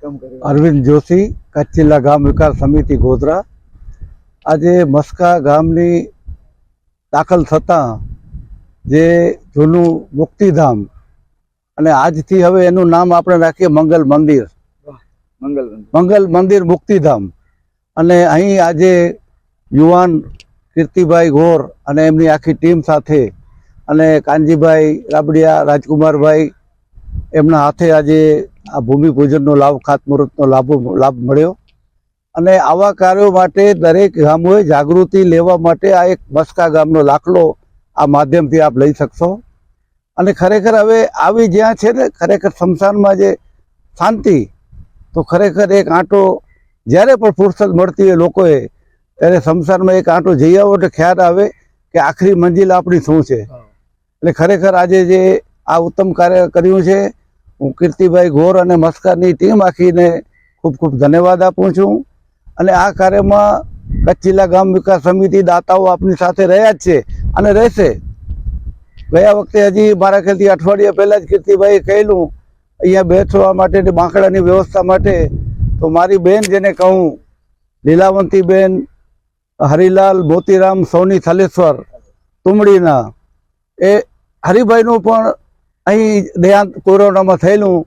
અરવિંદ જોશી, કચ્છ જિલ્લા ગામ વિકાસ સમિતિ ગોધરા। આજે મસ્કા ગામની દાખલ થતાં જે જૂનું મુક્તિધામ અને આજથી હવે એનું નામ આપણે રાખીએ મંગલ મંદિર, મંગલ મંદિર મુક્તિધામ। અને અહીં આજે યુવાન કીર્તિભાઈ ગોર અને એમની આખી ટીમ સાથે અને કાનજીભાઈ રાબડિયા, રાજકુમારભાઈ એમના હાથે આજે આ ભૂમિપૂજનનો લાભ, ખાતમુહૂર્તનો લાભ મળ્યો। અને આવા કાર્યો માટે દરેક ગામોએ જાગૃતિ લેવા માટે આ એક મસ્કા ગામનો દાખલો આ માધ્યમથી આપ લઈ શકશો। અને ખરેખર હવે આવી જ્યાં છે ને ખરેખર સ્મશાનમાં જે શાંતિ, તો ખરેખર એક આંટો જ્યારે પણ ફુરસદ મળતી હોય લોકોએ ત્યારે સ્મશાનમાં એક આંટો જઈ આવો એટલે ખ્યાલ આવે કે આખરી મંજિલ આપણી શું છે। એટલે ખરેખર આજે જે આ ઉત્તમ કાર્ય કર્યું છે, હું કીર્તિભાઈ ગોર અને મસ્કાની ટીમ આખીને ખૂબ ખૂબ ધન્યવાદ આપું છું। અને આ કાર્યમાં કચ્છ જિલ્લા ગામ વિકાસ સમિતિ દાતાઓ આપની સાથે રહ્યા જ છે અને રહેશે। ગયા વખતે હજી મારા ખ્યાલથી અઠવાડિયા પહેલાં જ કીર્તિભાઈએ કહેલું અહીંયા બેસવા માટે બાંકડાની વ્યવસ્થા માટે, તો મારી બેન જેને કહું લીલાવંતીબેન હરિલાલ મોતીરામ સોની થલેશ્વર તુમડીના, એ હરિભાઈનું પણ અહીં દેહાંત કોરોનામાં થયેલું,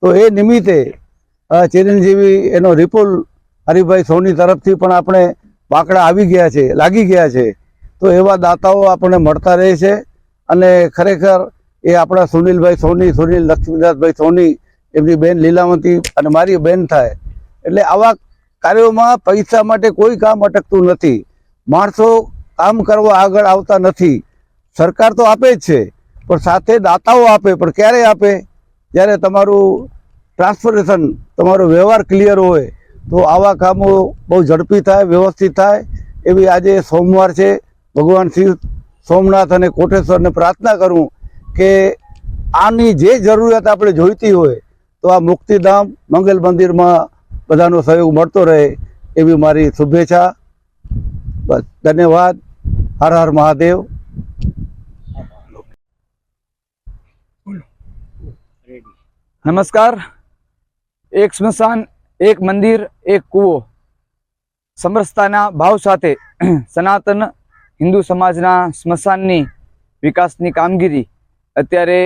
તો એ નિમિત્તે ચિરંજીવી એનો રિપુલ હરિભાઈ સોની તરફથી પણ આપણે બાંકડા આવી ગયા છે, લાગી ગયા છે। તો એવા દાતાઓ આપણને મળતા રહે છે। અને ખરેખર એ આપણા સુનિલભાઈ સોની, સુનિલ લક્ષ્મીદાસભાઈ સોની, એમની બેન લીલાવંતી અને મારી બેન થાય। એટલે આવા કાર્યોમાં પૈસા માટે કોઈ કામ અટકતું નથી, માણસો કામ કરવા આગળ આવતા નથી। સરકાર તો આપે જ છે પણ સાથે દાતાઓ આપે, પણ ક્યારે આપે? જ્યારે તમારું ટ્રાન્સફોર્મેશન, તમારો વ્યવહાર ક્લિયર હોય તો આવા કામો બહુ ઝડપી થાય, વ્યવસ્થિત થાય। એવી આજે સોમવાર છે, ભગવાન શિવ સોમનાથ અને કોટેશ્વરને પ્રાર્થના કરું કે આની જે જરૂરિયાત આપણે જોઈતી હોય તો આ મુક્તિધામ મંગલ મંદિરમાં બધાનો સહયોગ મળતો રહે એવી મારી શુભેચ્છા। બસ, ધન્યવાદ। હર હર મહાદેવ। नमस्कार। एक स्मशान, एक मंदिर, एक कूવો, સમરસતાના ભાવ સાથે સનાતન હિન્દુ સમાજના સ્મશાનની વિકાસની કામગીરી અત્યારે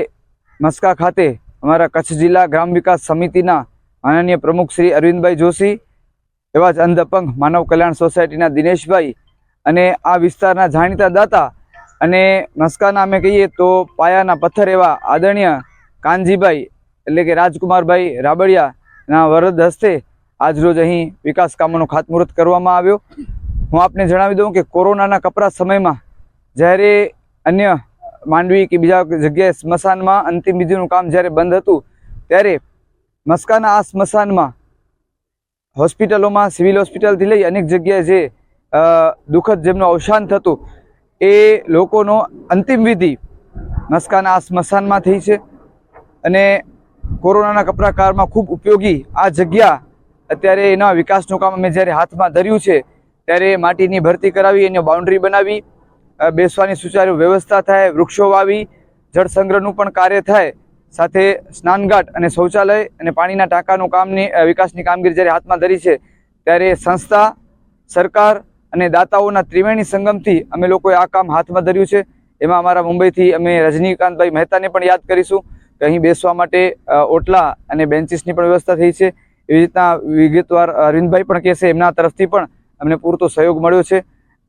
મસ્કા ખાતે અમારા કચ્છ જિલ્લા ગ્રામ વિકાસ સમિતિના માનનીય પ્રમુખ શ્રી અરવિંદભાઈ જોશી, એવા જ અંધ અપંગ માનવ કલ્યાણ સોસાયટીના દિનેશભાઈ અને આ વિસ્તારના જાણીતા દાતા અને મસ્કાના અમે કહીએ તો પાયાના પથ્થર એવા આદરણીય કાનજીભાઈ એટલે કે રાજકુમારભાઈ રાબડિયાના વરદ હસ્તે આજરોજ અહીં વિકાસ કામોનો ખાતમુહૂર્ત કરવામાં આવ્યો। હું આપને જણાવી દઉં કે કોરોનાના કપરા સમયમાં જ્યારે અન્ય માંડવી કે બીજા જગ્યાએ સ્મશાનમાં અંતિમ વિધિનું કામ જ્યારે બંધ હતું, ત્યારે મસ્કાના આ સ્મશાનમાં હોસ્પિટલોમાં, સિવિલ હોસ્પિટલથી લઈ અનેક જગ્યાએ જે દુઃખદ જેમનું અવસાન થતું, એ લોકોનો અંતિમ વિધિ મસ્કાના આ સ્મશાનમાં થઈ છે। અને કોરોનાના કપરા કાળમાં ખૂબ ઉપયોગી આ જગ્યા અત્યારે એના વિકાસનું કામ અમે જ્યારે હાથમાં ધર્યું છે ત્યારે માટીની ભરતી કરાવી, એની બાઉન્ડ્રી બનાવી, બેસવાની સુચારુ વ્યવસ્થા થાય, વૃક્ષો વાવી, જળ સંગ્રહનું પણ કાર્ય થાય, સાથે સ્નાનઘાટ અને શૌચાલય અને પાણીના ટાંકાનું કામની વિકાસની કામગીરી જ્યારે હાથમાં ધરી છે, ત્યારે સંસ્થા, સરકાર અને દાતાઓના ત્રિવેણી સંગમથી અમે લોકોએ આ કામ હાથમાં ધર્યું છે। એમાં અમારા મુંબઈથી અમે રજનીકાંતભાઈ મહેતાને પણ યાદ કરીશું કે અહીં બેસવા માટે ઓટલા અને બેન્ચીસની પણ વ્યવસ્થા થઈ છે। એવી રીતના વિગતવાર અરવિંદભાઈ પણ કહેશે, એમના તરફથી પણ અમને પૂરતો સહયોગ મળ્યો છે।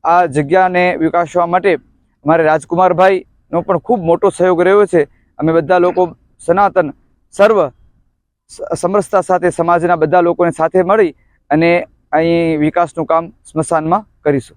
આ જગ્યાને વિકાસવા માટે અમારે રાજકુમારભાઈનો પણ ખૂબ મોટો સહયોગ રહ્યો છે। અમે બધા લોકો સનાતન સર્વ સમરસતા સાથે સમાજના બધા લોકોને સાથે મળી અને અહીં વિકાસનું કામ સ્મશાનમાં કરીશું।